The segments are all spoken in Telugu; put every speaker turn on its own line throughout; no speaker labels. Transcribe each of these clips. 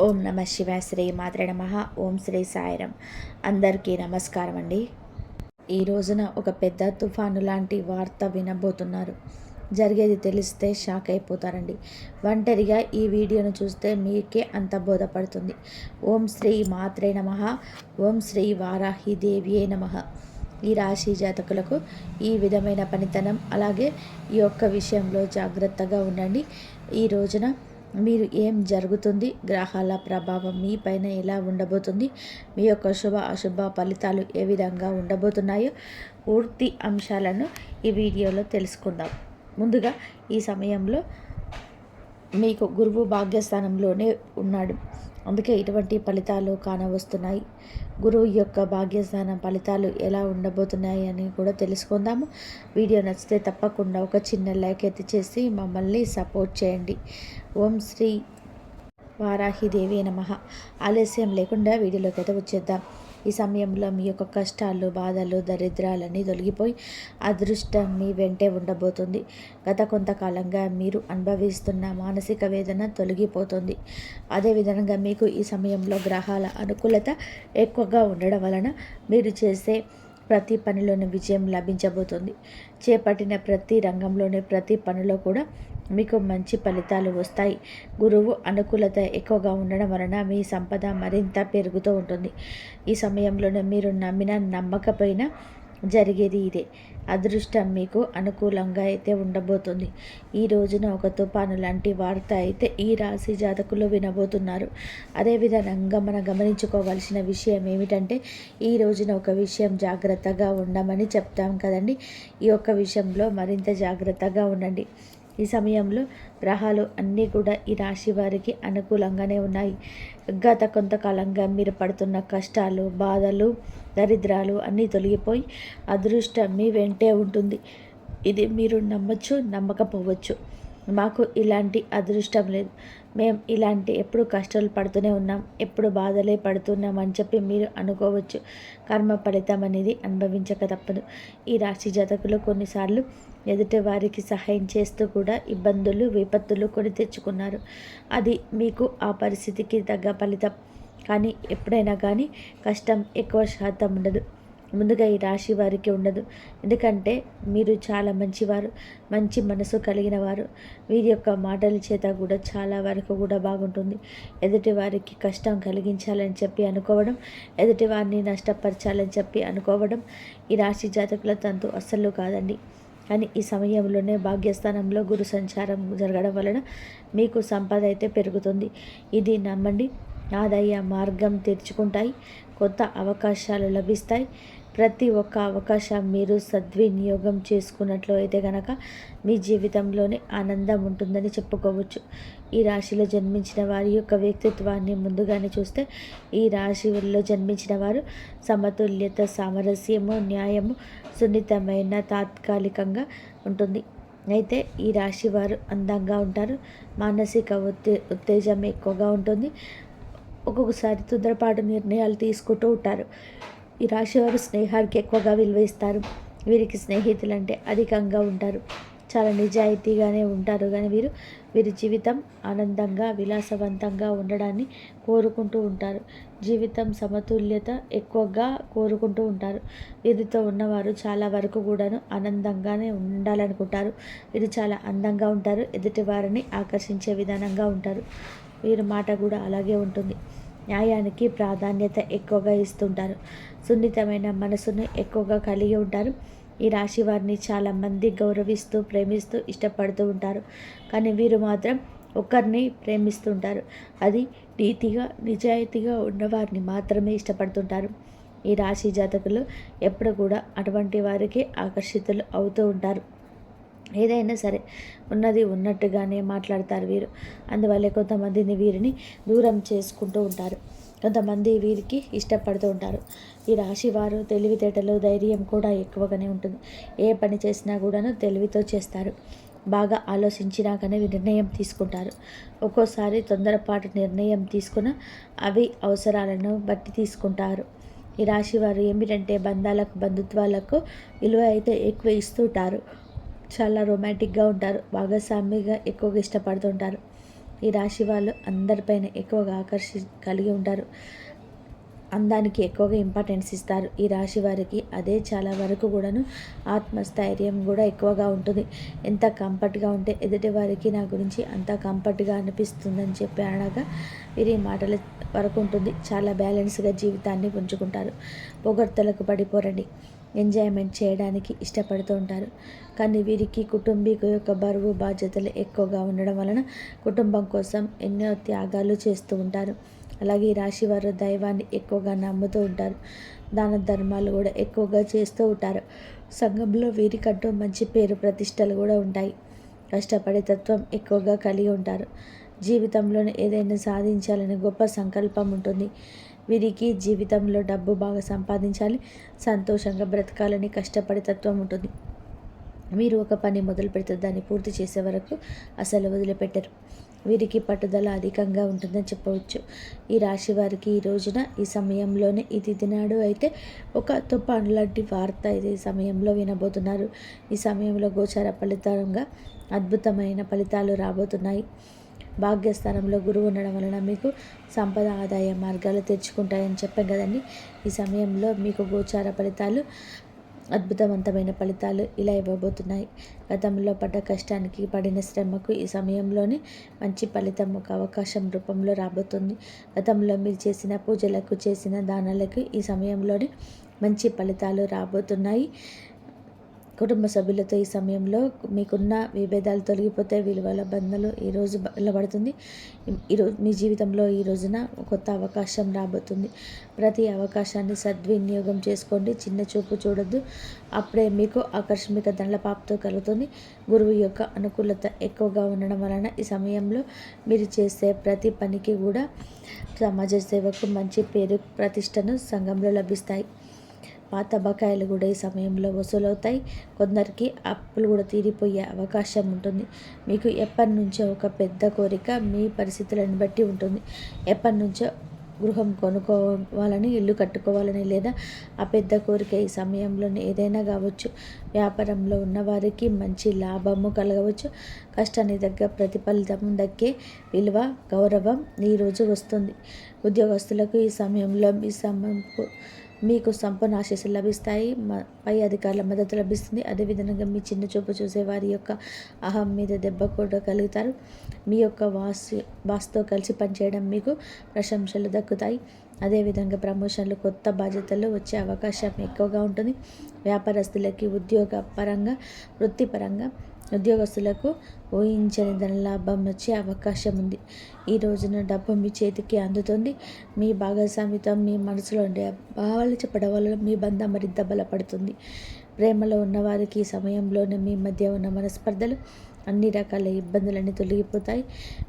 ఓం నమ శివాయ. శ్రీ మాత్రే నమః. ఓం శ్రీ సాయిరం. అందరికీ నమస్కారం అండి. ఈ రోజున ఒక పెద్ద తుఫాను లాంటి వార్త వినబోతున్నారు. జరిగేది తెలిస్తే షాక్ అయిపోతారండి. ఒంటరిగా ఈ వీడియోను చూస్తే మీకే అంత బోధపడుతుంది. ఓం శ్రీ మాత్రే నమః. ఓం శ్రీ వారాహి దేవియే నమః. ఈ రాశి జాతకులకు ఈ విధమైన పనితనం, అలాగే ఈ యొక్క విషయంలో జాగ్రత్తగా ఉండండి. ఈ రోజున మీరు ఏం జరుగుతుంది, గ్రహాల ప్రభావం మీ పైన ఎలా ఉండబోతుంది, మీ యొక్క శుభ అశుభ ఫలితాలు ఏ విధంగా ఉండబోతున్నాయో పూర్తి అంశాలను ఈ వీడియోలో తెలుసుకుందాం. ముందుగా ఈ సమయంలో మీకు గురువు భాగ్యస్థానంలోనే ఉన్నాడు, అందుకే ఇటువంటి ఫలితాలు కానవస్తున్నాయి. గురువు యొక్క భాగ్యస్థానం ఫలితాలు ఎలా ఉండబోతున్నాయి అని కూడా తెలుసుకుందాము. వీడియో నచ్చితే తప్పకుండా ఒక చిన్న లైక్ అయితే చేసి మమ్మల్ని సపోర్ట్ చేయండి. ఓం శ్రీ వారాహిదేవి నమః. ఆలస్యం లేకుండా వీడియోలోకి అయితే వచ్చేద్దాం. ఈ సమయంలో మీ యొక్క కష్టాలు, బాధలు, దరిద్రాలన్నీ తొలగిపోయి అదృష్టం మీ వెంటే ఉండబోతుంది. గత కొంతకాలంగా మీరు అనుభవిస్తున్న మానసిక వేదన తొలగిపోతుంది. అదేవిధంగా మీకు ఈ సమయంలో గ్రహాల అనుకూలత ఎక్కువగా ఉండడం వలన మీరు చేసే ప్రతి పనిలోని విజయం లభించబోతుంది. చేపట్టిన ప్రతి రంగంలోని ప్రతి పనిలో కూడా మీకు మంచి ఫలితాలు వస్తాయి. గురువు అనుకూలత ఎక్కువగా ఉండడం వలన మీ సంపద మరింత పెరుగుతూ ఉంటుంది. ఈ సమయంలోనే మీరు నమ్మిన నమ్మకపోయినా జరిగేది ఇదే. అదృష్టం మీకు అనుకూలంగా అయితే ఉండబోతుంది. ఈ రోజున ఒక తుఫాను లాంటి వార్త అయితే ఈ రాశి జాతకులు వినబోతున్నారు. అదేవిధంగా మనం గమనించుకోవాల్సిన విషయం ఏమిటంటే, ఈ రోజున ఒక విషయం జాగ్రత్తగా ఉండమని చెప్తాం కదండి. ఈ యొక్క విషయంలో మరింత జాగ్రత్తగా ఉండండి. ఈ సమయంలో గ్రహాలు అన్నీ కూడా ఈ రాశి వారికి అనుకూలంగానే ఉన్నాయి. గత కొంతకాలంగా మీరు పడుతున్న కష్టాలు, బాధలు, దరిద్రాలు అన్నీ తొలగిపోయి అదృష్టం మీ వెంటే ఉంటుంది. ఇది మీరు నమ్మచ్చు, నమ్మకపోవచ్చు. మాకు ఇలాంటి అదృష్టం లేదు, మేము ఇలాంటి ఎప్పుడు కష్టాలు పడుతూనే ఉన్నాం, ఎప్పుడు బాధలే పడుతున్నాం అని చెప్పి మీరు అనుకోవచ్చు. కర్మ ఫలితం అనేది అనుభవించక తప్పదు. ఈ రాశి జాతకులు కొన్నిసార్లు ఎదుటి వారికి సహాయం చేస్తూ కూడా ఇబ్బందులు, విపత్తులు కొని తెచ్చుకున్నారు. అది మీకు ఆ పరిస్థితికి తగ్గ ఫలితం. కానీ ఎప్పుడైనా కానీ కష్టం ఎక్కువ శాతం ఉండదు, ముందుగా ఈ రాశి వారికి ఉండదు. ఎందుకంటే మీరు చాలా మంచివారు, మంచి మనసు కలిగిన వారు. వీరి యొక్క మాటల చేత కూడా చాలా వరకు కూడా బాగుంటుంది. ఎదుటి వారికి కష్టం కలిగించాలని చెప్పి అనుకోవడం, ఎదుటి వారిని నష్టపరచాలని చెప్పి అనుకోవడం ఈ రాశి జాతకుల తంతు అస్సలు కాదండి. కానీ ఈ సమయంలోనే భాగ్యస్థానంలో గురు సంచారం జరగడం వలన మీకు సంపద అయితే పెరుగుతుంది. ఇది నమ్మండి. ఆదాయ మార్గం తెరుచుకుంటాయి, కొత్త అవకాశాలు లభిస్తాయి. ప్రతి ఒక్క అవకాశం మీరు సద్వినియోగం చేసుకున్నట్లు అయితే కనుక మీ జీవితంలోనే ఆనందం ఉంటుందని చెప్పుకోవచ్చు. ఈ రాశిలో జన్మించిన వారి యొక్క వ్యక్తిత్వాన్ని ముందుగానే చూస్తే, ఈ రాశిలో జన్మించిన వారు సమతుల్యత, సామరస్యము, న్యాయము, సున్నితమైన తాత్కాలికంగా ఉంటుంది. అయితే ఈ రాశి వారు అందంగా ఉంటారు, మానసిక ఉత్తేజం ఎక్కువగా ఉంటుంది. ఒక్కొక్కసారి తొందరపాటు నిర్ణయాలు తీసుకుంటూ ఉంటారు. ఈ రాశివారు స్నేహానికి ఎక్కువగా విలువ ఇస్తారు. వీరికి స్నేహితులు అంటే అధికంగా ఉంటారు. చాలా నిజాయితీగానే ఉంటారు. కానీ వీరి జీవితం ఆనందంగా, విలాసవంతంగా ఉండడాన్ని కోరుకుంటూ ఉంటారు. జీవితం సమతుల్యత ఎక్కువగా కోరుకుంటూ ఉంటారు. వీరితో ఉన్నవారు చాలా వరకు కూడాను ఆనందంగానే ఉండాలనుకుంటారు. వీరు చాలా అందంగా ఉంటారు, ఎదుటి వారిని ఆకర్షించే విధానంగా ఉంటారు. వీరి మాట కూడా అలాగే ఉంటుంది. న్యాయానికి ప్రాధాన్యత ఎక్కువగా ఇస్తుంటారు. సున్నితమైన మనసును ఎక్కువగా కలిగి ఉంటారు. ఈ రాశి వారిని చాలామంది గౌరవిస్తూ, ప్రేమిస్తూ, ఇష్టపడుతూ ఉంటారు. కానీ వీరు మాత్రం ఒకరిని ప్రేమిస్తుంటారు, అది నీతిగా, నిజాయితీగా ఉన్నవారిని మాత్రమే ఇష్టపడుతుంటారు. ఈ రాశి జాతకులు ఎప్పుడు కూడా అటువంటి వారికి ఆకర్షితులు అవుతూ ఉంటారు. ఏదైనా సరే ఉన్నది ఉన్నట్టుగానే మాట్లాడతారు వీరు. అందువల్లే కొంతమందిని వీరిని దూరం చేసుకుంటూ ఉంటారు, కొంతమంది వీరికి ఇష్టపడుతూ ఉంటారు. ఈ రాశి వారు తెలివితేటలు, ధైర్యం కూడా ఎక్కువగానే ఉంటుంది. ఏ పని చేసినా కూడాను తెలివితో చేస్తారు. బాగా ఆలోచించినాకనే నిర్ణయం తీసుకుంటారు. ఒక్కోసారి తొందరపాటు నిర్ణయం తీసుకున్న అవి అవసరాలను బట్టి తీసుకుంటారు. ఈ రాశి వారు ఏమిటంటే బంధాలకు, బంధుత్వాలకు విలువ అయితే ఎక్కువ ఇస్తుంటారు. చాలా రొమాంటిక్గా ఉంటారు, భాగస్వామిగా ఎక్కువగా ఇష్టపడుతుంటారు. ఈ రాశి వాళ్ళు అందరిపైన ఎక్కువగా కలిగి ఉంటారు. అందానికి ఎక్కువగా ఇంపార్టెన్స్ ఇస్తారు ఈ రాశి వారికి. అదే చాలా వరకు కూడాను ఆత్మస్థైర్యం కూడా ఎక్కువగా ఉంటుంది. ఎంత కంఫర్ట్గా ఉంటే ఎదుటి వారికి నా గురించి అంత కంఫర్ట్గా అనిపిస్తుందని చెప్పి అనగా వీరి మాటల వరకు ఉంటుంది. చాలా బ్యాలెన్స్గా జీవితాన్ని ఉంచుకుంటారు. పొగడ్తలకు పడిపోరండి. ఎంజాయ్మెంట్ చేయడానికి ఇష్టపడుతూ ఉంటారు. కానీ వీరికి కుటుంబీకు యొక్క బరువు బాధ్యతలు ఎక్కువగా ఉండడం వలన కుటుంబం కోసం ఎన్నో త్యాగాలు చేస్తూ ఉంటారు. అలాగే ఈ రాశి వారు దైవాన్ని ఎక్కువగా నమ్ముతూ ఉంటారు. దాన ధర్మాలు కూడా ఎక్కువగా చేస్తూ ఉంటారు. సంఘంలో వీరికంటూ మంచి పేరు ప్రతిష్టలు కూడా ఉంటాయి. కష్టపడే తత్వం ఎక్కువగా కలిగి ఉంటారు. జీవితంలోనే ఏదైనా సాధించాలని గొప్ప సంకల్పం ఉంటుంది. వీరికి జీవితంలో డబ్బు బాగా సంపాదించాలి, సంతోషంగా బ్రతకాలని కష్టపడే తత్వం ఉంటుంది. మీరు ఒక పని మొదలు పెడితే దాన్ని పూర్తి చేసే వరకు అసలు వదిలిపెట్టరు. వీరికి పట్టుదల అధికంగా ఉంటుందని చెప్పవచ్చు. ఈ రాశి వారికి ఈ రోజున ఈ సమయంలోనే ఈ తిథి నాడు అయితే ఒక తుఫాను లాంటి వార్త అయితే ఈ సమయంలో వినబోతున్నారు. ఈ సమయంలో గోచార ఫలితంగా అద్భుతమైన ఫలితాలు రాబోతున్నాయి. భాగ్యస్థానంలో గురువు ఉండడం వలన మీకు సంపద ఆదాయ మార్గాలు తెచ్చుకుంటాయని చెప్పాం కదండి. ఈ సమయంలో మీకు గోచార ఫలితాలు అద్భుతవంతమైన ఫలితాలు ఇలా ఇవ్వబోతున్నాయి. గతంలో పడ్డ కష్టానికి పడిన శ్రమకు ఈ సమయంలోనే మంచి ఫలితం ఒక అవకాశం రూపంలో రాబోతుంది. గతంలో మీరు చేసిన పూజలకు చేసిన దానాలకు ఈ సమయంలోనే మంచి ఫలితాలు రాబోతున్నాయి. కుటుంబ సభ్యులతో ఈ సమయంలో మీకున్న విభేదాలు తొలగిపోతే విలువల బంధాలు ఈరోజు బలపడుతుంది. ఈరోజు మీ జీవితంలో ఈ రోజున కొత్త అవకాశం రాబోతుంది. ప్రతి అవకాశాన్ని సద్వినియోగం చేసుకోండి. చిన్న చూపు చూడొద్దు. అప్పుడే మీకు ఆకస్మిక ధనలాభంతో కలుగుతుంది. గురువు యొక్క అనుకూలత ఎక్కువగా ఉండడం వలన ఈ సమయంలో మీరు చేసే ప్రతి పనికి కూడా సమాజ సేవకు మంచి పేరు ప్రతిష్టను సంఘంలో లభిస్తాయి. పాత బకాయిలు కూడా ఈ సమయంలో వసూలవుతాయి. కొందరికి అప్పులు కూడా తీరిపోయే అవకాశం ఉంటుంది. మీకు ఎప్పటి నుంచో ఒక పెద్ద కోరిక మీ పరిస్థితులను బట్టి ఉంటుంది. ఎప్పటి నుంచో గృహం కొనుక్కోవాలని, ఇల్లు కట్టుకోవాలని, లేదా ఆ పెద్ద కోరిక ఈ సమయంలోనే ఏదైనా కావచ్చు. వ్యాపారంలో ఉన్నవారికి మంచి లాభము కలగవచ్చు. కష్టానికి తగ్గ ప్రతిఫలితం దక్కే విలువ, గౌరవం ఈరోజు వస్తుంది. ఉద్యోగస్తులకు ఈ సమయంలో మీకు సంపూర్ణ ఆశీస్సులు లభిస్తాయి. పై అధికారుల మద్దతు లభిస్తుంది. అదేవిధంగా మీ చిన్న చూపు చూసే వారి యొక్క అహం మీద దెబ్బ కూడా కలుగుతారు. మీ యొక్క బాస్తో కలిసి పనిచేయడం మీకు ప్రశంసలు దక్కుతాయి. అదేవిధంగా ప్రమోషన్లు, కొత్త బాధ్యతలు వచ్చే అవకాశం ఎక్కువగా ఉంటుంది. వ్యాపారస్తులకి ఉద్యోగ పరంగా, వృత్తిపరంగా ఉద్యోగస్తులకు ఊహించని ధనలాభం వచ్చే అవకాశం ఉంది. ఈ రోజున డబ్బు మీ చేతికి అందుతుంది. మీ భాగస్వామితో మీ మనసులో ఉండే భావాలు చెప్పడం వల్ల మీ బంధం మరింత బలపడుతుంది. ప్రేమలో ఉన్నవారికి ఈ సమయంలోనే మీ మధ్య ఉన్న మనస్పర్ధలు, అన్ని రకాల ఇబ్బందులన్నీ తొలగిపోతాయి.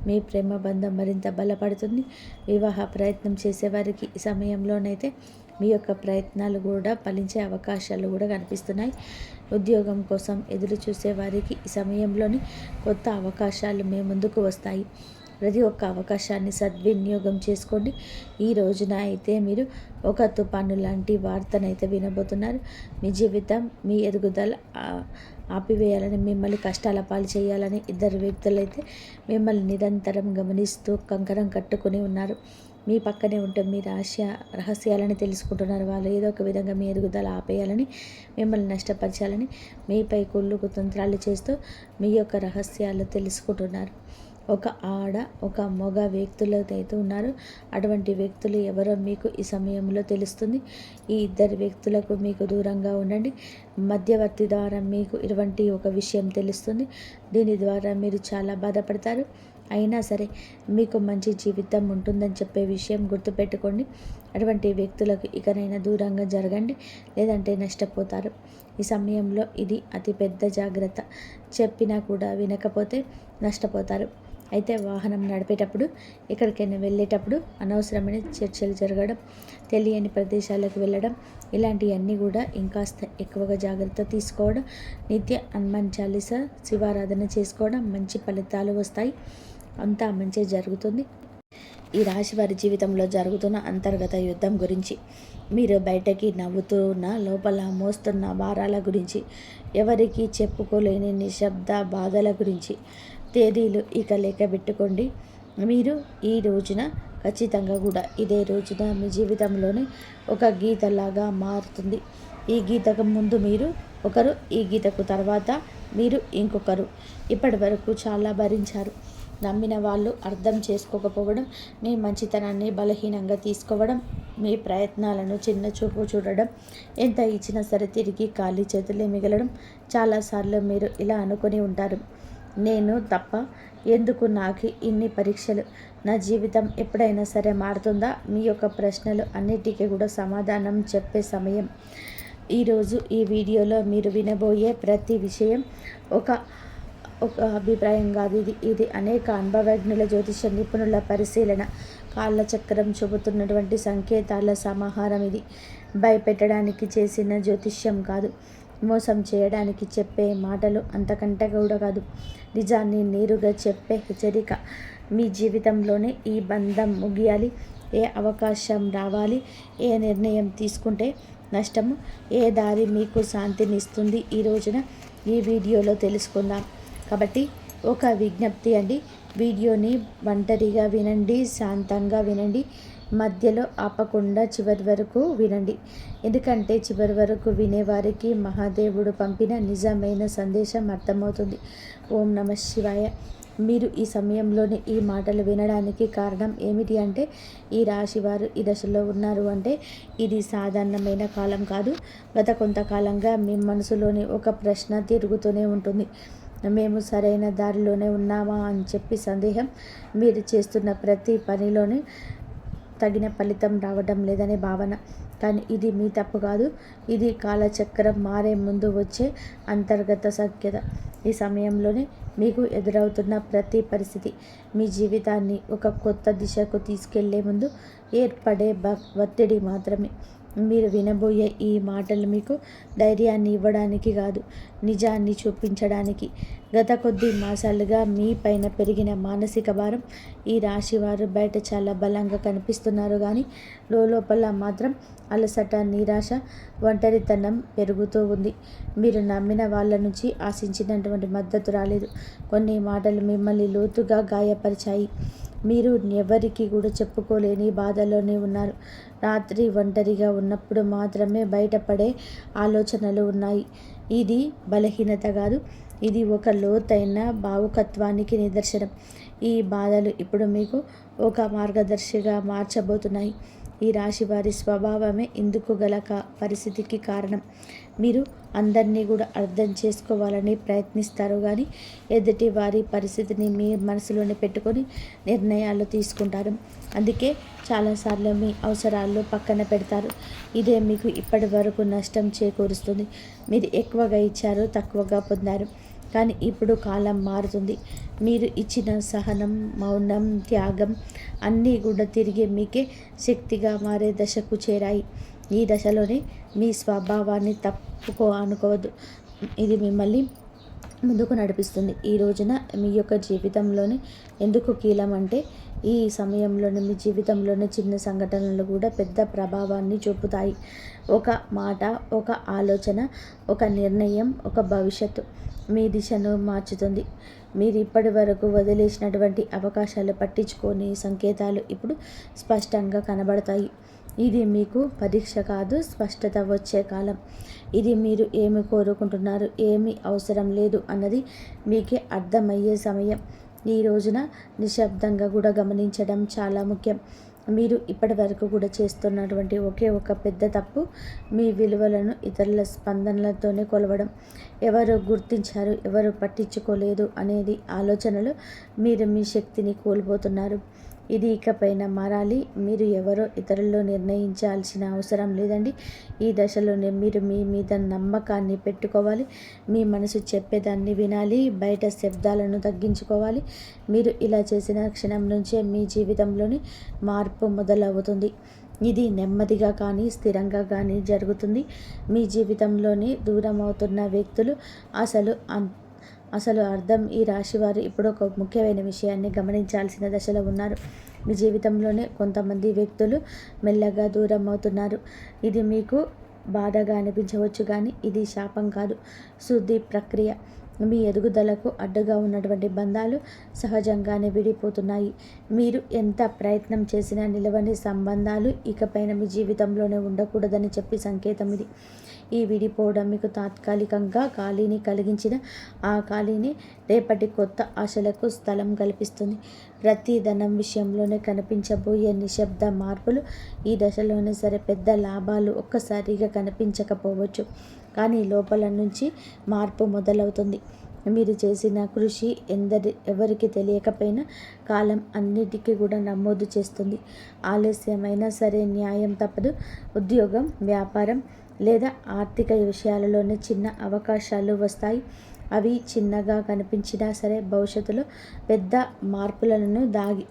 మీ ప్రేమ బంధం మరింత బలపడుతుంది. వివాహ ప్రయత్నం చేసేవారికి ఈ సమయంలోనైతే మీ యొక్క ప్రయత్నాలు కూడా ఫలించే అవకాశాలు కూడా కనిపిస్తున్నాయి. ఉద్యోగం కోసం ఎదురు చూసే వారికి ఈ సమయంలోని కొత్త అవకాశాలు మీ ముందుకు వస్తాయి. ప్రతి ఒక్క అవకాశాన్ని సద్వినియోగం చేసుకోండి. ఈ రోజున అయితే మీరు ఒక తుఫాను లాంటి వార్తనైతే వినబోతున్నారు. మీ జీవితం, మీ ఎదుగుదల ఆపివేయాలని, మిమ్మల్ని కష్టాల పాలు చేయాలని ఇద్దరు వ్యక్తులైతే మిమ్మల్ని నిరంతరం గమనిస్తూ కంకణం కట్టుకుని ఉన్నారు. మీ పక్కనే ఉంటే మీ రహస్యాలని తెలుసుకుంటున్నారు. వాళ్ళు ఏదో ఒక విధంగా మీ ఎదుగుదల ఆపేయాలని, మిమ్మల్ని నష్టపరచాలని మీపై కుళ్ళు కుతంత్రాలు చేస్తూ మీ యొక్క రహస్యాలు తెలుసుకుంటున్నారు. ఒక ఆడ, ఒక మగ వ్యక్తులు అయితే ఉన్నారు. అటువంటి వ్యక్తులు ఎవరో మీకు ఈ సమయంలో తెలుస్తుంది. ఈ ఇద్దరు వ్యక్తులకు మీకు దూరంగా ఉండండి. మధ్యవర్తి ద్వారా మీకు ఇటువంటి ఒక విషయం తెలుస్తుంది. దీని ద్వారా మీరు చాలా బాధపడతారు. అయినా సరే మీకు మంచి జీవితం ఉంటుందని చెప్పే విషయం గుర్తుపెట్టుకోండి. అటువంటి వ్యక్తులకు ఇకనైనా దూరంగా జరగండి, లేదంటే నష్టపోతారు. ఈ సమయంలో ఇది అతిపెద్ద జాగ్రత్త. చెప్పినా కూడా వినకపోతే నష్టపోతారు. అయితే వాహనం నడిపేటప్పుడు, ఎక్కడికైనా వెళ్ళేటప్పుడు అనవసరమైన చర్చలు జరగడం, తెలియని ప్రదేశాలకు వెళ్ళడం, ఇలాంటివన్నీ కూడా ఇంకాస్త ఎక్కువగా జాగ్రత్త తీసుకోవడం, నిత్య హనుమాన్ చాలీసా, శివారాధన చేసుకోవడం మంచి ఫలితాలు వస్తాయి. అంతా మంచి జరుగుతుంది. ఈ రాశి వారి జీవితంలో జరుగుతున్న అంతర్గత యుద్ధం గురించి, మీరు బయటకి నవ్వుతున్న లోపల మోస్తున్న భారాల గురించి, ఎవరికి చెప్పుకోలేని నిశ్శబ్ద బాధల గురించి తేదీలు ఇక లెక్క పెట్టుకోండి. మీరు ఈ రోజున ఖచ్చితంగా కూడా ఇదే రోజున మీ జీవితంలోని ఒక గీతలాగా మారుతుంది. ఈ గీతకు ముందు మీరు ఒకరు, ఈ గీతకు తర్వాత మీరు ఇంకొకరు. ఇప్పటి వరకు చాలా భరించారు. నమ్మిన వాళ్ళు అర్థం చేసుకోకపోవడం, మీ మంచితనాన్ని బలహీనంగా తీసుకోవడం, మీ ప్రయత్నాలను చిన్న చూపు చూడడం, ఎంత ఇచ్చినా సరే తిరిగి ఖాళీ చేతులే మిగలడం. చాలాసార్లు మీరు ఇలా అనుకుని ఉంటారు, నేను తప్ప, ఎందుకు నాకు ఇన్ని పరీక్షలు, నా జీవితం ఎప్పుడైనా సరే మారుతుందా? మీ యొక్క ప్రశ్నలు అన్నిటికీ కూడా సమాధానం చెప్పే సమయం ఈరోజు. ఈ వీడియోలో మీరు వినబోయే ప్రతి విషయం ఒక ఒక అభిప్రాయం కాదు. ఇది అనేక అనుభవజ్ఞుల, జ్యోతిష నిపుణుల పరిశీలన, కాళ్ళ చక్రం చూపుతున్నటువంటి సంకేతాల సమాహారం. ఇది భయపెట్టడానికి చేసిన జ్యోతిష్యం కాదు, మోసం చేయడానికి చెప్పే మాటలు అంతకంటే కూడా కాదు, నిజాన్ని నేరుగా చెప్పే హెచ్చరిక. మీ జీవితంలోనే ఈ బంధం ముగియాలి, ఏ అవకాశం రావాలి, ఏ నిర్ణయం తీసుకుంటే నష్టము, ఏ దారి మీకు శాంతినిస్తుంది, ఈ రోజున ఈ వీడియోలో తెలుసుకుందాం. కాబట్టి ఒక విజ్ఞప్తి అండి, వీడియోని ఒంటరిగా వినండి, శాంతంగా వినండి, మధ్యలో ఆపకుండా చివరి వరకు వినండి. ఎందుకంటే చివరి వరకు వినేవారికి మహాదేవుడు పంపిన నిజమైన సందేశం అర్థమవుతుంది. ఓం నమ శివాయ. మీరు ఈ సమయంలోనే ఈ మాటలు వినడానికి కారణం ఏమిటి అంటే, ఈ రాశివారు ఈ దశలో ఉన్నారు అంటే ఇది సాధారణమైన కాలం కాదు. గత కొంతకాలంగా మీ మనసులోని ఒక ప్రశ్న తిరుగుతూనే ఉంటుంది, మేము సరైన దారిలోనే ఉన్నామా అని చెప్పి సందేహం. మీరు చేస్తున్న ప్రతి పనిలోని తగిన ఫలితం రావడం లేదనే భావన. కానీ ఇది మీ తప్పు కాదు, ఇది కాలచక్రం మారే ముందు వచ్చే అంతర్గత సఖ్యత. ఈ సమయంలోనే మీకు ఎదురవుతున్న ప్రతి పరిస్థితి మీ జీవితాన్ని ఒక కొత్త దిశకు తీసుకెళ్లే ముందు ఏర్పడే ఒత్తిడి మాత్రమే. మీరు వినబోయే ఈ మాటలు మీకు ధైర్యాన్ని ఇవ్వడానికి కాదు, నిజాన్ని చూపించడానికి. గత కొద్ది మాసాలుగా మీ పైన పెరిగిన మానసిక భారం. ఈ రాశివారు బయట చాలా బలంగా కనిపిస్తున్నారు, కానీ లోపల మాత్రం అలసట, నిరాశ, ఒంటరితనం పెరుగుతూ ఉంది. మీరు నమ్మిన వాళ్ళ నుంచి ఆశించినటువంటి మద్దతు రాలేదు. కొన్ని మాటలు మిమ్మల్ని లోతుగా గాయపరిచాయి. మీరు ఎవరికి కూడా చెప్పుకోలేని బాధలోనే ఉన్నారు. రాత్రి ఒంటరిగా ఉన్నప్పుడు మాత్రమే బయటపడే ఆలోచనలు ఉన్నాయి. ఇది బలహీనత కాదు, ఇది ఒక లోతైన భావుకత్వానికి నిదర్శనం. ఈ బాధలు ఇప్పుడు మీకు ఒక మార్గదర్శిగా మార్చబోతున్నాయి. ఈ రాశి వారి స్వభావమే ఇందుకు గల పరిస్థితికి కారణం. మీరు అందరినీ కూడా అర్థం చేసుకోవాలని ప్రయత్నిస్తారు, కానీ ఎదుటి వారి పరిస్థితిని మీ మనసులోనే పెట్టుకొని నిర్ణయాలు తీసుకుంటారు. అందుకే చాలాసార్లు మీ అవసరాలు పక్కన పెడతారు. ఇదే మీకు ఇప్పటి వరకు నష్టం చేకూరుస్తుంది. మీరు ఎక్కువగా ఇచ్చారు, తక్కువగా పొందారు. కానీ ఇప్పుడు కాలం మారుతుంది. మీరు ఇచ్చిన సహనం, మౌనం, త్యాగం అన్నీ కూడా తిరిగి మీకే శక్తిగా మారే దశకు చేరాయి. ఈ దశలోనే మీ స్వభావాన్ని అనుకోవద్దు, ఇది మిమ్మల్ని ముందుకు నడిపిస్తుంది. ఈ రోజున మీ యొక్క జీవితంలోని ఎందుకు కీలం అంటే, ఈ సమయంలోనే మీ జీవితంలోని చిన్న సంఘటనలు కూడా పెద్ద ప్రభావాన్ని చూపుతాయి. ఒక మాట, ఒక ఆలోచన, ఒక నిర్ణయం, ఒక భవిష్యత్తు మీ దిశను మార్చుతుంది. మీరు ఇప్పటి వరకు వదిలేసినటువంటి అవకాశాలు, పట్టించుకొని సంకేతాలు ఇప్పుడు స్పష్టంగా కనబడతాయి. ఇది మీకు పరీక్ష కాదు, స్పష్టత వచ్చే కాలం. ఇది మీరు ఏమి కోరుకుంటున్నారు, ఏమి అవసరం లేదు అన్నది మీకే అర్థమయ్యే సమయం. ఈ రోజున నిశ్శబ్దంగా కూడా గమనించడం చాలా ముఖ్యం. మీరు ఇప్పటి వరకు కూడా చేస్తున్నటువంటి ఒకే ఒక పెద్ద తప్పు, మీ విలువలను ఇతరుల స్పందనలతోనే కొలవడం. ఎవరు గుర్తించారు, ఎవరు పట్టించుకోలేదు అనేది ఆలోచనలు మీరు మీ శక్తిని కోల్పోతున్నారు. ఇది ఇకపైన మారాలి. మీరు ఎవరో ఇతరుల్లో నిర్ణయించాల్సిన అవసరం లేదండి. ఈ దశలోనే మీరు మీ మీద నమ్మకాన్ని పెట్టుకోవాలి. మీ మనసు చెప్పేదాన్ని వినాలి, బయట శబ్దాలను తగ్గించుకోవాలి. మీరు ఇలా చేసిన క్షణం నుంచే మీ జీవితంలోని మార్పు మొదలవుతుంది. ఇది నెమ్మదిగా కానీ స్థిరంగా కానీ జరుగుతుంది. మీ జీవితంలోని దూరం అవుతున్న వ్యక్తులు అసలు అర్థం. ఈ రాశివారు ఇప్పుడు ఒక ముఖ్యమైన విషయాన్ని గమనించాల్సిన దశలో ఉన్నారు. మీ జీవితంలోనే కొంతమంది వ్యక్తులు మెల్లగా దూరం అవుతున్నారు. ఇది మీకు బాధగా అనిపించవచ్చు, కానీ ఇది శాపం కాదు, శుద్ధి ప్రక్రియ. మీ ఎదుగుదలకు అడ్డుగా ఉన్నటువంటి బంధాలు సహజంగానే విడిపోతున్నాయి. మీరు ఎంత ప్రయత్నం చేసినా నిలవని సంబంధాలు ఇకపైన మీ జీవితంలోనే ఉండకూడదని చెప్పి సంకేతం ఇది. ఈ విడిపోవడం మీకు తాత్కాలికంగా ఖాళీని కలిగించిన ఆ ఖాళీని రేపటి కొత్త ఆశలకు స్థలం కల్పిస్తుంది. ప్రతి ధనం విషయంలోనే కనిపించబోయే నిశ్శబ్ద మార్పులు ఈ దశలోనే సరే పెద్ద లాభాలు ఒక్కసారిగా కనిపించకపోవచ్చు, కానీ లోపల నుంచి మార్పు మొదలవుతుంది. మీరు చేసిన కృషి ఎవరికి తెలియకపోయినా కాలం అన్నిటికీ కూడా నమోదు చేస్తుంది. ఆలస్యమైనా సరే న్యాయం తప్పదు. ఉద్యోగం, వ్యాపారం లేదా ఆర్థిక విషయాలలోనే చిన్న అవకాశాలు వస్తాయి. అవి చిన్నగా కనిపించినా సరే భవిష్యత్తులో పెద్ద మార్పులను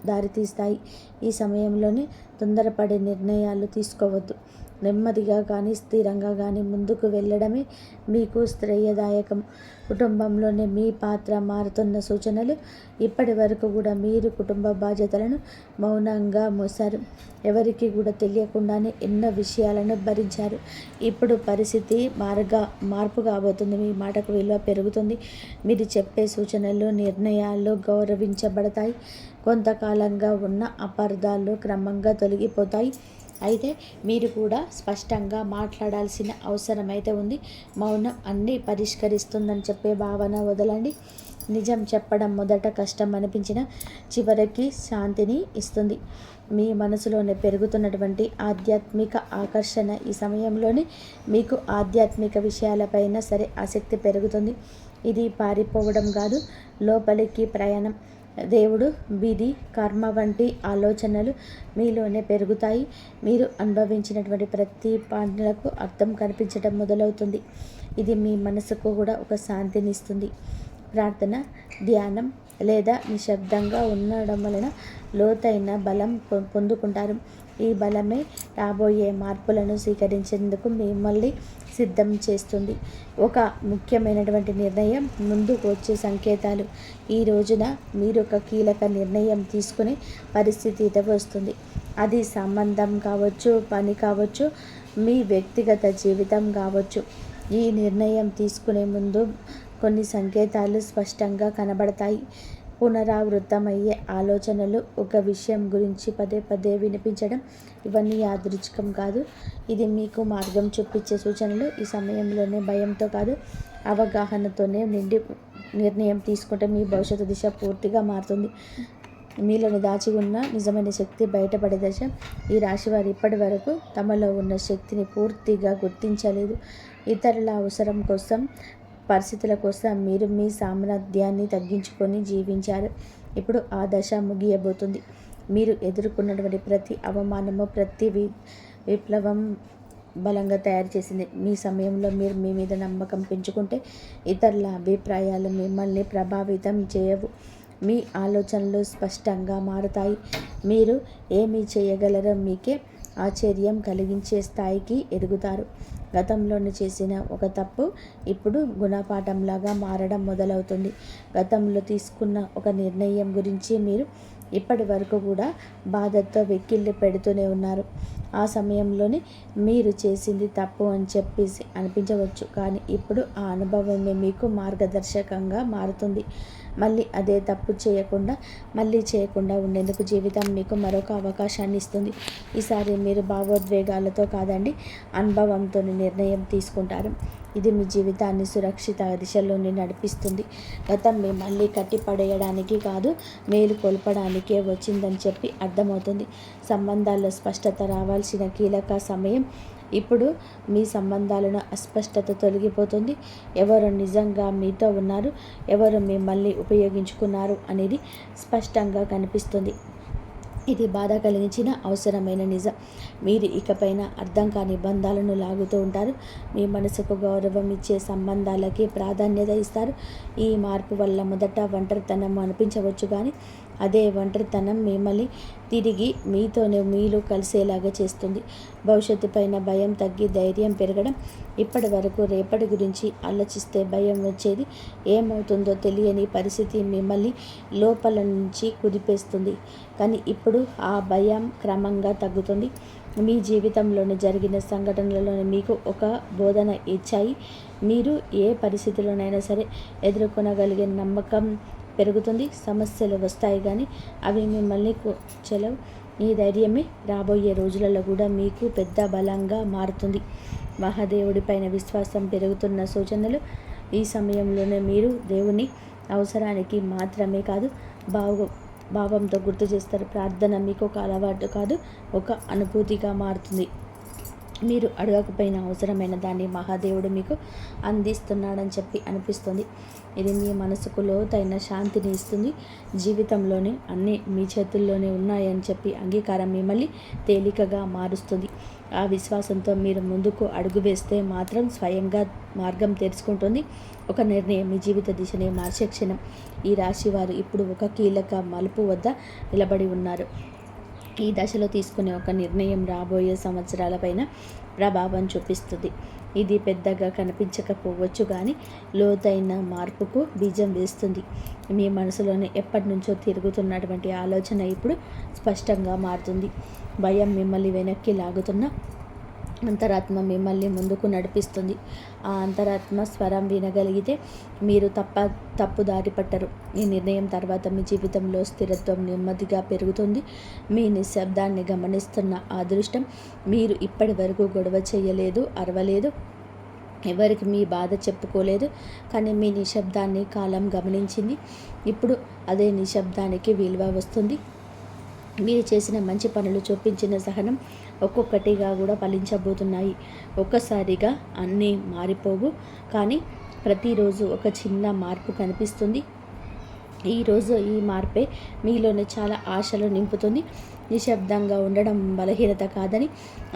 దారితీస్తాయి. ఈ సమయంలోనే తొందరపడే నిర్ణయాలు తీసుకోవద్దు. నెమ్మదిగా కానీ స్థిరంగా కానీ ముందుకు వెళ్ళడమే మీకు శ్రేయదాయకం. కుటుంబంలోనే మీ పాత్ర మారుతున్న సూచనలు. ఇప్పటి వరకు కూడా మీరు కుటుంబ బాధ్యతలను మౌనంగా మోసారు. ఎవరికి కూడా తెలియకుండానే ఎన్నో విషయాలను భరించారు. ఇప్పుడు పరిస్థితి మార్పు కాబోతుంది. మీ మాటకు విలువ పెరుగుతుంది. మీరు చెప్పే సూచనలు, నిర్ణయాలు గౌరవించబడతాయి. కొంతకాలంగా ఉన్న అపార్థాలు క్రమంగా తొలగిపోతాయి. అయితే మీరు కూడా స్పష్టంగా మాట్లాడాల్సిన అవసరం అయితే ఉంది. మౌనం అన్నీ పరిష్కరిస్తుందని చెప్పే భావన వదలండి. నిజం చెప్పడం మొదట కష్టం అనిపించిన చివరికి శాంతిని ఇస్తుంది. మీ మనసులోనే పెరుగుతున్నటువంటి ఆధ్యాత్మిక ఆకర్షణ ఈ సమయంలోనే మీకు ఆధ్యాత్మిక విషయాలపైన సరే ఆసక్తి పెరుగుతుంది. ఇది పారిపోవడం కాదు, లోపలికి ప్రయాణం. దేవుడు, విధి, కర్మ వంటి ఆలోచనలు మీలోనే పెరుగుతాయి. మీరు అనుభవించినటువంటి ప్రతి పనులకు అర్థం కనిపించడం మొదలవుతుంది. ఇది మీ మనసుకు కూడా ఒక శాంతిని ఇస్తుంది. ప్రార్థన, ధ్యానం లేదా నిశ్శబ్దంగా ఉండడం వలన లోతైన బలం పొందుకుంటారు. ఈ బలమే రాబోయే మార్పులను స్వీకరించేందుకు మిమ్మల్ని సిద్ధం చేస్తుంది. ఒక ముఖ్యమైనటువంటి నిర్ణయం, ముందుకు వచ్చే సంకేతాలు. ఈ రోజున మీరు ఒక కీలక నిర్ణయం తీసుకునే పరిస్థితి వస్తుంది. అది సంబంధం కావచ్చు, పని కావచ్చు, మీ వ్యక్తిగత జీవితం కావచ్చు. ఈ నిర్ణయం తీసుకునే ముందు కొన్ని సంకేతాలు స్పష్టంగా కనబడతాయి. పునరావృతమయ్యే ఆలోచనలు, ఒక విషయం గురించి పదే పదే వినిపించడం, ఇవన్నీ యాదృచ్ఛికం కాదు. ఇది మీకు మార్గం చూపించే సూచనలు. ఈ సమయంలోనే భయంతో కాదు, అవగాహనతోనే నిండి నిర్ణయం తీసుకుంటే మీ భవిష్యత్తు దిశ పూర్తిగా మారుతుంది. మీలోని దాచి ఉన్న నిజమైన శక్తి బయటపడే దశ. ఈ రాశివారు ఇప్పటి వరకు తమలో ఉన్న శక్తిని పూర్తిగా గుర్తించలేదు. ఇతరుల అవసరం కోసం, పరిస్థితుల కోసం మీరు మీ సామర్థ్యాన్ని తగ్గించుకొని జీవించారు. ఇప్పుడు ఆ దశ ముగియబోతుంది. మీరు ఎదుర్కొన్నటువంటి ప్రతి అవమానము, ప్రతి విప్లవం బలంగా తయారు చేసింది. మీ సమయంలో మీరు మీ మీద నమ్మకం పెంచుకుంటే ఇతరుల అభిప్రాయాలు మిమ్మల్ని ప్రభావితం చేయవు. మీ ఆలోచనలు స్పష్టంగా మారుతాయి. మీరు ఏమి చేయగలరో మీకే ఆశ్చర్యం కలిగించే స్థాయికి ఎదుగుతారు. గతంలోనే చేసిన ఒక తప్పు ఇప్పుడు గుణపాఠంలాగా మారడం మొదలవుతుంది. గతంలో తీసుకున్న ఒక నిర్ణయం గురించి మీరు ఇప్పటి వరకు కూడా బాధతో వెక్కిళ్ళు పెడుతూనే ఉన్నారు. ఆ సమయంలోనే మీరు చేసింది తప్పు అని చెప్పేసి అనిపించవచ్చు, కానీ ఇప్పుడు ఆ అనుభవమే మీకు మార్గదర్శకంగా మారుతుంది. మళ్ళీ అదే తప్పు చేయకుండా ఉండేందుకు జీవితం మీకు మరొక అవకాశాన్ని ఇస్తుంది. ఈసారి మీరు భావోద్వేగాలతో కాదండి, అనుభవంతో నిర్ణయం తీసుకుంటారు. ఇది మీ జీవితాన్ని సురక్షిత దిశలోనే నడిపిస్తుంది. గతం మిమ్మల్ని కట్టిపడేయడానికి కాదు, మేలు కొల్పడానికే వచ్చిందని చెప్పి అర్థమవుతుంది. సంబంధాల్లో స్పష్టత రావాల్సిన కీలక సమయం ఇప్పుడు. మీ సంబంధాలను అస్పష్టత తొలగిపోతుంది. ఎవరు నిజంగా మీతో ఉన్నారు, ఎవరు మిమ్మల్ని ఉపయోగించుకున్నారు అనేది స్పష్టంగా కనిపిస్తుంది. ఇది బాధ కలిగించిన అవసరమైన నిజం. మీరు ఇకపైన అర్థం కాని బంధాలను లాగుతూ ఉంటారు. మీ మనసుకు గౌరవం ఇచ్చే సంబంధాలకి ప్రాధాన్యత ఇస్తారు. ఈ మార్పు వల్ల మొదట ఒంటరితనం అనిపించవచ్చు, కానీ అదే ఒంటరితనం మిమ్మల్ని తిరిగి మీతోనే మీరు కలిసేలాగా చేస్తుంది. భవిష్యత్తు పైన భయం తగ్గి ధైర్యం పెరగడం. ఇప్పటి వరకు రేపటి గురించి ఆలోచిస్తే భయం వచ్చేది. ఏమవుతుందో తెలియని పరిస్థితి మిమ్మల్ని లోపల నుంచి కుదిపేస్తుంది. కానీ ఇప్పుడు ఆ భయం క్రమంగా తగ్గుతుంది. మీ జీవితంలోని జరిగిన సంఘటనలలో మీకు ఒక బోధన ఇచ్చాయి. మీరు ఏ పరిస్థితిలోనైనా సరే ఎదుర్కొనగలిగే నమ్మకం పెరుగుతుంది. సమస్యలు వస్తాయి కానీ అవి మిమ్మల్ని చెలవు. ఈ ధైర్యమే రాబోయే రోజులలో కూడా మీకు పెద్ద బలంగా మారుతుంది. మహాదేవుడి పైన విశ్వాసం పెరుగుతున్న సూచనలు. ఈ సమయంలోనే మీరు దేవుని అవసరానికి మాత్రమే కాదు భావంతో గుర్తు చేస్తారు. ప్రార్థన మీకు ఒక అలవాటు కాదు, ఒక అనుభూతిగా మారుతుంది. మీరు అడగకపోయిన అవసరమైన దాన్ని మహాదేవుడు మీకు అందిస్తున్నాడని చెప్పి అనిపిస్తుంది. ఇది మీ మనసుకు లోతైన శాంతిని ఇస్తుంది. జీవితంలోనే అన్నీ మీ చేతుల్లోనే ఉన్నాయని చెప్పి అంగీకారం మిమ్మల్ని తేలికగా మారుస్తుంది. ఆ విశ్వాసంతో మీరు ముందుకు అడుగు వేస్తే మాత్రం స్వయంగా మార్గం తెరుచుకుంటుంది. ఒక నిర్ణయం మీ జీవిత దిశని మార్చే క్షణం. ఈ రాశి వారు ఇప్పుడు ఒక కీలక మలుపు వద్ద నిలబడి ఉన్నారు. ఈ దశలో తీసుకునే ఒక నిర్ణయం రాబోయే సంవత్సరాలపైన ప్రభావం చూపిస్తుంది. ఇది పెద్దగా కనిపించకపోవచ్చు కానీ లోతైన మార్పుకు బీజం వేస్తుంది. మీ మనసులోనే ఎప్పటి నుంచో తిరుగుతున్నటువంటి ఆలోచన ఇప్పుడు స్పష్టంగా మారుతుంది. భయం మిమ్మల్ని వెనక్కి లాగుతున్న అంతరాత్మ మిమ్మల్ని ముందుకు నడిపిస్తుంది. ఆ అంతరాత్మ స్వరం వినగలిగితే మీరు తప్పు దారి పట్టరు. ఈ నిర్ణయం తర్వాత మీ జీవితంలో స్థిరత్వం నెమ్మదిగా పెరుగుతుంది. మీ నిశ్శబ్దాన్ని గమనిస్తున్న అదృష్టం. మీరు ఇప్పటి వరకు గొడవ చేయలేదు, అరవలేదు, ఎవరికి మీ బాధ చెప్పుకోలేదు. కానీ మీ నిశ్శబ్దాన్ని కాలం గమనించింది. ఇప్పుడు అదే నిశ్శబ్దానికి విలువ వస్తుంది. మీరు చేసిన మంచి పనులు, చూపించిన సహనం ఒక్కొక్కటిగా కూడా ఫలించబోతున్నాయి. ఒక్కసారిగా అన్నీ మారిపోవు, కానీ ప్రతిరోజు ఒక చిన్న మార్పు కనిపిస్తుంది. ఈరోజు ఈ మార్పే మీలోనే చాలా ఆశలు నింపుతుంది. నిశ్శబ్దంగా ఉండడం బలహీనత కాదని,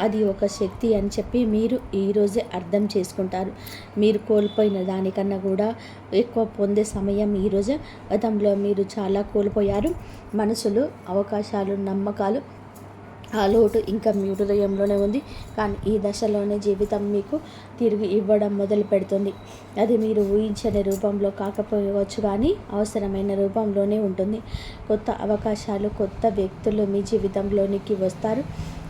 అది ఒక శక్తి అని చెప్పి మీరు ఈరోజే అర్థం చేసుకుంటారు. మీరు కోల్పోయిన దానికన్నా కూడా ఎక్కువ పొందే సమయం ఈరోజే. గతంలో మీరు చాలా కోల్పోయారు. మనసులు, అవకాశాలు, నమ్మకాలు. ఆ లోటు ఇంకా మీ హృదయంలోనే ఉంది. కానీ ఈ దశలోనే జీవితం మీకు తిరిగి ఇవ్వడం మొదలు పెడుతుంది. అది మీరు ఊహించని రూపంలో కాకపోవచ్చు కానీ అవసరమైన రూపంలోనే ఉంటుంది. కొత్త అవకాశాలు, కొత్త వ్యక్తులు మీ జీవితంలోనికి వస్తారు.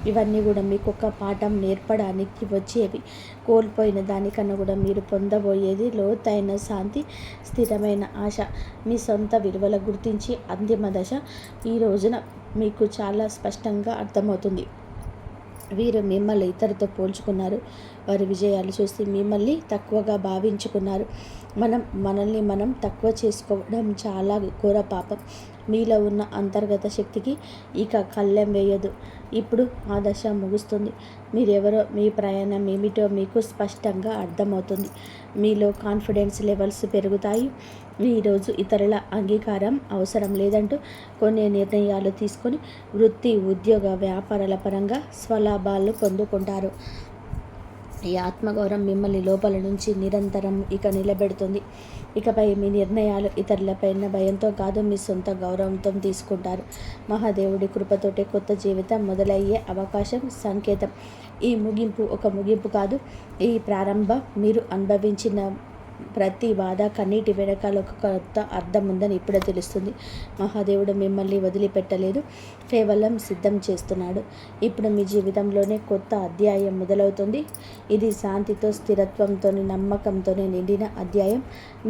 ఇవన్నీ కూడా మీకు ఒక పాఠం నేర్పడానికి వచ్చేవి. కోల్పోయిన దానికన్నా కూడా మీరు పొందబోయేది లోతైన శాంతి, స్థిరమైన ఆశ. మీ సొంత విలువల గుర్తించి అంతిమ దశ ఈ రోజున మీకు చాలా స్పష్టంగా అర్థమవుతుంది. వీరు మిమ్మల్ని ఇతరులతో పోల్చుకున్నారు. వారి విజయాలు చూసి మిమ్మల్ని తక్కువగా భావించుకున్నారు. మనల్ని మనం తక్కువ చేసుకోవడం చాలా ఘోర పాపం. మీలో ఉన్న అంతర్గత శక్తికి ఇక కళ్ళెం వేయదు. ఇప్పుడు ఆ దశ ముగుస్తుంది. మీరెవరో, మీ ప్రయాణం ఏమిటో మీకు స్పష్టంగా అర్థమవుతుంది. మీలో కాన్ఫిడెన్స్ లెవెల్స్ పెరుగుతాయి. ఈరోజు ఇతరుల అంగీకారం అవసరం లేదంటూ కొన్ని నిర్ణయాలు తీసుకొని వృత్తి, ఉద్యోగ, వ్యాపారాల పరంగా స్వలాభాలు పొందుకుంటారు. ఈ ఆత్మగౌరవం మిమ్మల్ని లోపల నుంచి నిరంతరం ఇక నిలబెడుతుంది. ఇకపై మీ నిర్ణయాలు ఇతరులపైన భయంతో కాదు, మీ సొంత గౌరవంతో తీసుకుంటారు. మహాదేవుడి కృపతోటే కొత్త జీవితం మొదలయ్యే అవకాశం సంకేతం. ఈ ముగింపు ఒక ముగింపు కాదు, ఈ ప్రారంభం. మీరు అనుభవించిన ప్రతి బాధ, కన్నీటి వెనకాల ఒక కొత్త అర్థం ఉందని ఇప్పుడే తెలుస్తుంది. మహాదేవుడు మిమ్మల్ని వదిలిపెట్టలేదు, కేవలం సిద్ధం చేస్తున్నాడు. ఇప్పుడు మీ జీవితంలోనే కొత్త అధ్యాయం మొదలవుతుంది. ఇది శాంతితో, స్థిరత్వంతో, నమ్మకంతో నిండిన అధ్యాయం.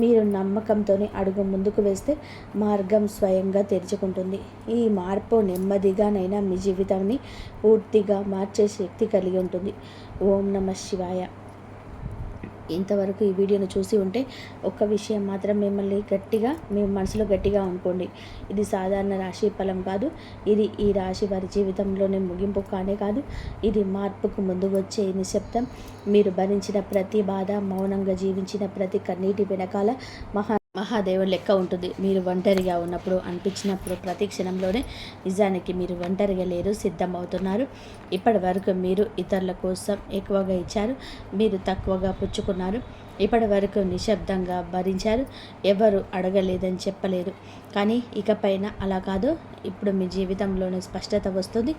మీరు నమ్మకంతోనే అడుగు ముందుకు వేస్తే మార్గం స్వయంగా తెరుచుకుంటుంది. ఈ మార్పు నెమ్మదిగానైనా మీ జీవితాన్ని పూర్తిగా మార్చే శక్తి కలిగి ఉంటుంది. ఓం నమః శివాయ. ఇంతవరకు ఈ వీడియోను చూసి ఉంటే ఒక్క విషయం మాత్రం మిమ్మల్ని మీ మనసులో గట్టిగా అనుకోండి. ఇది సాధారణ రాశి ఫలం కాదు. ఇది ఈ రాశి వారి జీవితంలోనే ముగింపు కానే కాదు. ఇది మార్పుకు ముందు వచ్చే నిశ్శబ్దం. మీరు భరించిన ప్రతి బాధ, మౌనంగా జీవించిన ప్రతి కన్నీటి వెనకాల మహాదేవుని లెక్క ఉంటుంది. మీరు ఒంటరిగా ఉన్నప్పుడు, అనిపించినప్పుడు ప్రతి క్షణంలోనే నిజానికి మీరు ఒంటరిగా లేరు, సిద్ధమవుతున్నారు. ఇప్పటి వరకు మీరు ఇతరుల కోసం ఎక్కువగా ఇచ్చారు, మీరు తక్కువగా పుచ్చుకున్నారు. ఇప్పటి వరకు నిశ్శబ్దంగా భరించారు, ఎవరు అడగలేదని చెప్పలేరు. కానీ ఇకపైన అలా కాదు. ఇప్పుడు మీ జీవితంలోనే స్పష్టత వస్తుంది.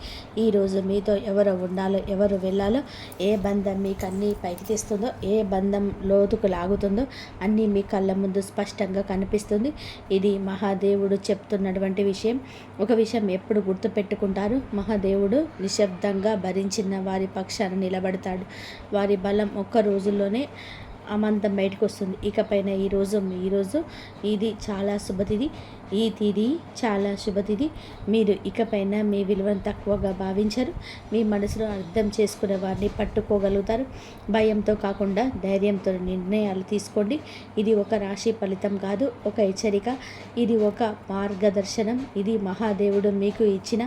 ఈరోజు మీతో ఎవరు ఉండాలో, ఎవరు వెళ్ళాలో, ఏ బంధం మీకు అన్నీ పైకి తీస్తుందో, ఏ బంధం లోతుకు లాగుతుందో అన్నీ మీ కళ్ళ ముందు స్పష్టంగా కనిపిస్తుంది. ఇది మహాదేవుడు చెప్తున్నటువంటి విషయం. ఒక విషయం ఎప్పుడు గుర్తుపెట్టుకుంటారు, మహాదేవుడు నిశ్శబ్దంగా భరించిన వారి పక్షాన నిలబడతాడు. వారి బలం ఒక్క రోజుల్లోనే అమంతం బయటకు వస్తుంది. ఇకపైన ఈరోజు ఇది చాలా శుభతిథి. ఈ తిథి చాలా శుభతిథి. మీరు ఇకపైన మీ విలువను తక్కువగా భావించరు. మీ మనసులో అర్థం చేసుకునే వారిని పట్టుకోగలుగుతారు. భయంతో కాకుండా ధైర్యంతో నిర్ణయాలు తీసుకోండి. ఇది ఒక రాశి ఫలితం కాదు, ఒక హెచ్చరిక. ఇది ఒక మార్గదర్శనం. ఇది మహాదేవుడు మీకు ఇచ్చిన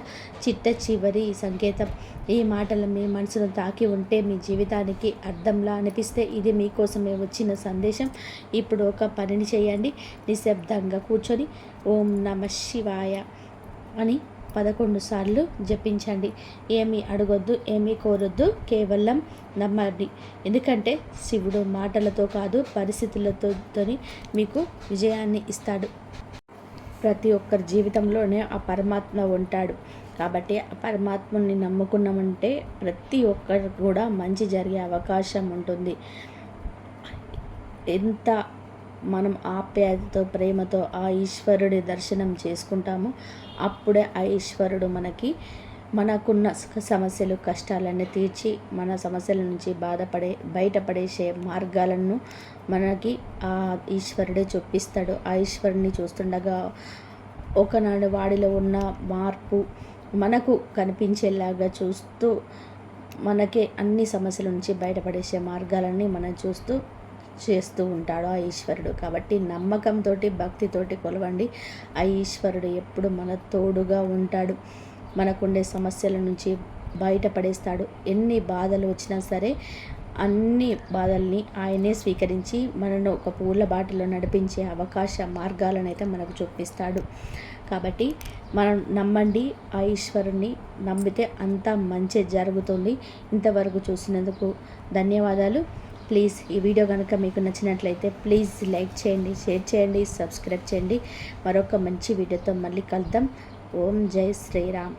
చిట్ట చివరి సంకేతం. ఈ మాటలు మీ మనసును తాకి ఉంటే, మీ జీవితానికి అర్థంలా అనిపిస్తే, ఇది మీకోసమే వచ్చిన సందేశం. ఇప్పుడు ఒక పనిని చేయండి. నిశ్శబ్దంగా కూర్చొని ఓం నమ శివాయ అని 11 సార్లు జపించండి. ఏమీ అడగొద్దు, ఏమీ కోరొద్దు, కేవలం నమ్మండి. ఎందుకంటే శివుడు మాటలతో కాదు, పరిస్థితులతోని మీకు విజయాన్ని ఇస్తాడు. ప్రతి ఒక్కరి జీవితంలోనే ఆ పరమాత్మ ఉంటాడు. కాబట్టి ఆ పరమాత్మని నమ్ముకున్నామంటే ప్రతి ఒక్కరికి కూడా మంచి జరిగే అవకాశం ఉంటుంది. ఎంత మనం ఆప్యాయతతో, ప్రేమతో ఆ ఈశ్వరుడి దర్శనం చేసుకుంటామో అప్పుడే ఆ ఈశ్వరుడు మనకున్న సమస్యలు, కష్టాలన్నీ తీర్చి మన సమస్యల నుంచి బయటపడేసే మార్గాలను మనకి ఆ ఈశ్వరుడే చూపిస్తాడు. ఆ ఈశ్వరుని చూస్తుండగా ఒకనాడు వాడిలో ఉన్న మార్పు మనకు కనిపించేలాగా చూస్తూ, మనకి అన్ని సమస్యల నుంచి బయటపడేసే మార్గాలన్నీ మనం చేస్తూ ఉంటాడు ఆ ఈశ్వరుడు. కాబట్టి నమ్మకంతో, భక్తితోటి కొలవండి. ఆ ఈశ్వరుడు ఎప్పుడు మన తోడుగా ఉంటాడు. మనకుండే సమస్యల నుంచి బయటపడేస్తాడు. ఎన్ని బాధలు వచ్చినా సరే అన్ని బాధల్ని ఆయనే స్వీకరించి మనను ఒక పూల బాటలో నడిపించే అవకాశ మార్గాలను అయితే మనకు చూపిస్తాడు. కాబట్టి మనం నమ్మండి. ఆ ఈశ్వరుని నమ్మితే అంతా మంచి జరుగుతుంది. ఇంతవరకు చూసినందుకు ధన్యవాదాలు. ప్లీజ్ ఈ వీడియో కనుక మీకు నచ్చినట్లయితే ప్లీజ్ లైక్ చేయండి, షేర్ చేయండి, సబ్స్క్రైబ్ చేయండి. మరొక మంచి వీడియోతో మళ్ళీ కలుద్దాం. ఓం జై శ్రీరామ్.